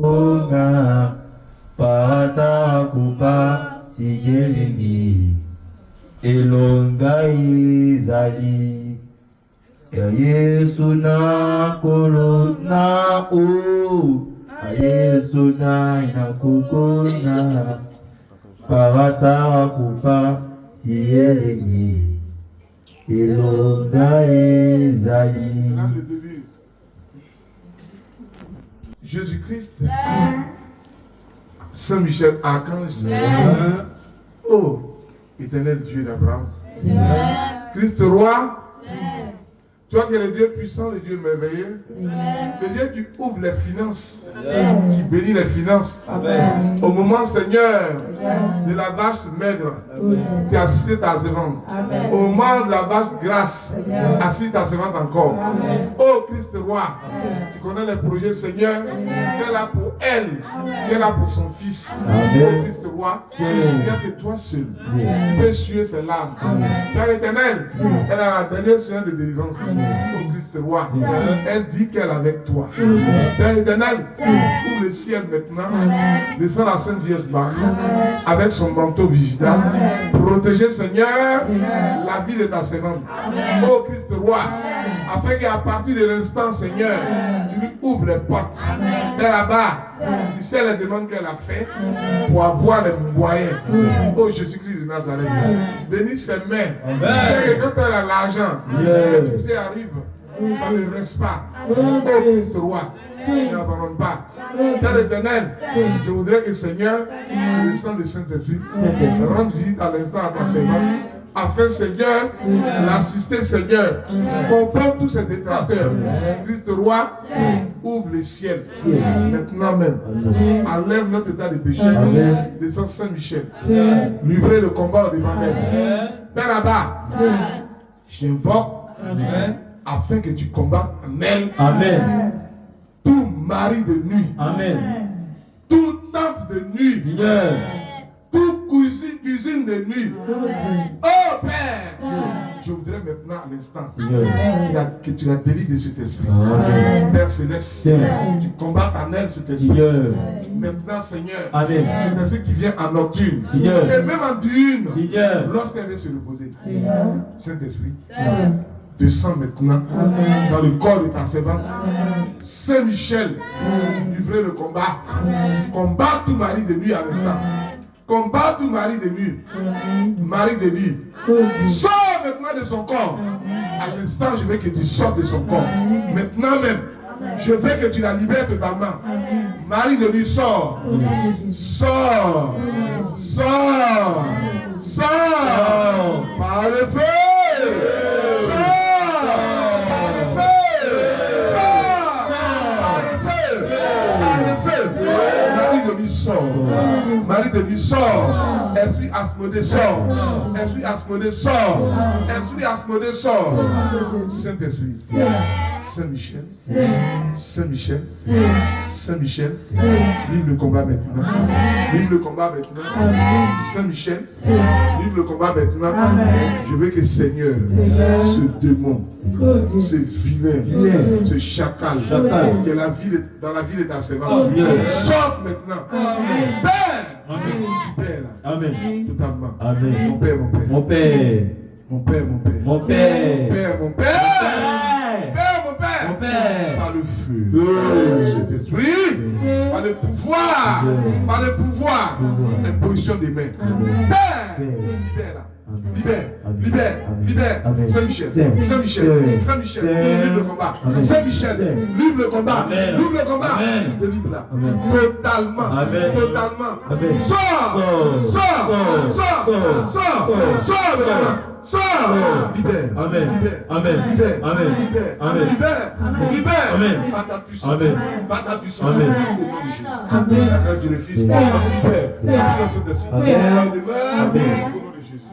Onga Pata Kupa Sigelingi Elonga Izali Yesu na korona o Yesu na inakukona Pata Kupa Sigelingi Elonga Izali. Jésus-Christ, Saint-Michel, Archange, oh, éternel Dieu d'Abraham, Christ roi, toi qui es le Dieu puissant, le Dieu merveilleux, le Dieu qui ouvre les finances, qui bénit les finances. Au moment, Seigneur, de la vache maigre, tu as assisté ta servante. Au moment de la vache grasse, assiste ta servante encore. Oh Christ roi, tu connais les projets, Seigneur, qu'elle a pour elle, qu'elle a pour son fils. Oh Christ roi, il n'y a que toi seul qui peux essuyer ses larmes. Père éternel, elle a la dernière séance de délivrance. Oh Christ roi, elle dit qu'elle est avec toi. Père éternel, ouvre le ciel maintenant, descend la Sainte Vierge Marie avec son manteau vigilant. Protégez, Seigneur, la vie de ta servante. Oh Christ roi, afin qu'à partir de l'instant, Seigneur, tu lui ouvres les portes. Et là-bas, tu sais les demandes qu'elle a fait pour avoir les moyens. Oh Jésus-Christ de Nazareth, bénis ses mains. C'est que quand elle a l'argent, et tout arrive, ça ne reste pas. Oh Christ roi, ne l'abandonne pas. Père éternel, je voudrais que Seigneur, tu descendes le Saint-Esprit, rende visite à l'instant à ta servante, afin, Seigneur, l'assister, Seigneur, confirme tous ces détracteurs. Christ roi, ouvre le ciel, maintenant même, enlève notre état de péché, descend Saint-Michel, livrez le combat au devant d'elle. Père là-bas, j'invoque afin que tu combattes en elle. Amen. Tout mari de nuit. Amen. Toute tante de nuit. Amen. Toute cuisine de nuit. Oh Père, je voudrais maintenant à l'instant que tu la délivres de cet esprit. Amen. Père Céleste, tu combattes en elle cet esprit. Maintenant, Seigneur, cet esprit qui vient en nocturne et même en diurne, lorsqu'elle veut se reposer. Saint-Esprit, descends maintenant dans le corps de ta servante. Saint-Michel, livrez le combat. Combat tout mari de nuit à l'instant. Combat tout mari de nuit. Mari de nuit. Sors maintenant de son corps. À l'instant, je veux que tu sortes de son corps. Maintenant même, je veux que tu la libères totalement. Mari de nuit, sors. Sors. Sors. Sors. Par le feu. Sort. Marie de lui sort. Esprit Asmodée sort. Esprit Asmodée sort. Esprit Asmodée sort. Saint-Esprit. Saint-Michel. Saint-Michel. Saint-Michel. Livre le combat maintenant. Livre le combat maintenant. Saint-Michel. Livre le combat maintenant. Je veux que Seigneur, ce démon, ce vilain, ce chacal, qui est dans la vie de ta servante, sorte maintenant. Père, Père, Amen. Totalement. Amen. Mon Père, mon Père. Mon Père. Mon Père, mon Père. Mon Père. Père, mon Père. Père, mon Père. Mon Père. Par le feu, cet esprit, par le pouvoir, imposition des mains. Père, libère-la. Libère. Saint-Michel. Livre le combat. Saint-Michel, livre le combat. Livre le combat. Délivre-la. Totalement. Sors. Libère. Par ta puissance. Au nom de Jésus. La grâce du Fils. Libère. La puissance de Saint-Esprit.